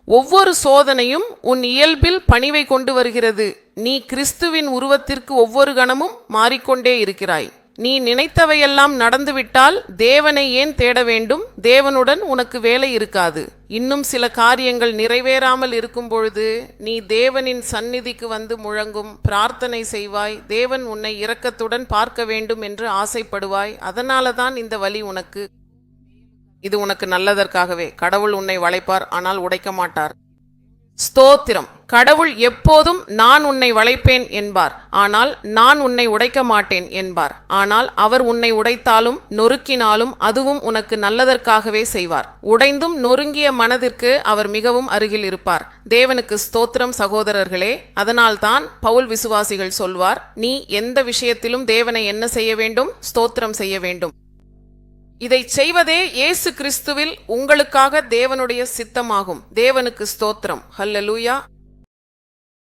ஒவ்வொரு சோதனையும் உன் இயல்பில் பணிவை கொண்டு வருகிறது. நீ கிறிஸ்துவின் உருவத்திற்கு ஒவ்வொரு கணமும் மாறிக்கொண்டே இருக்கிறாய். நீ நினைத்தவையெல்லாம் நடந்துவிட்டால் தேவனை ஏன் தேட வேண்டும்? தேவனுடன் உனக்கு வேலை இருக்காது. இன்னும் சில காரியங்கள் நிறைவேறாமல் இருக்கும் பொழுது நீ தேவனின் சந்நிதிக்கு வந்து முழங்கும், பிரார்த்தனை செய்வாய். தேவன் உன்னை இரக்கத்துடன் பார்க்க வேண்டும் என்று ஆசைப்படுவாய். அதனால தான் இந்த வலி உனக்கு. இது உனக்கு நல்லதற்காகவே. கடவுள் உன்னை வளைப்பார், ஆனால் உடைக்க மாட்டார். ஸ்தோத்திரம். கடவுள் எப்போதும் நான் உன்னை வளைப்பேன் என்பார், ஆனால் நான் உன்னை உடைக்க மாட்டேன் என்பார். ஆனால் அவர் உன்னை உடைத்தாலும் நொறுக்கினாலும் அதுவும் உனக்கு நல்லதற்காகவே செய்வார். உடைந்தும் நொறுங்கிய மனதிற்கு அவர் மிகவும் அருகில் இருப்பார். தேவனுக்கு ஸ்தோத்திரம் சகோதரர்களே. அதனால்தான் பவுல் விசுவாசிகள் சொல்வார், நீ எந்த விஷயத்திலும் தேவனை என்ன செய்ய வேண்டும்? ஸ்தோத்திரம் செய்ய வேண்டும். இதை செய்வதே இயேசு கிறிஸ்துவில் உங்களுக்காக தேவனுடைய சித்தமாகும். தேவனுக்கு ஸ்தோத்திரம். ஹல்லேலூயா.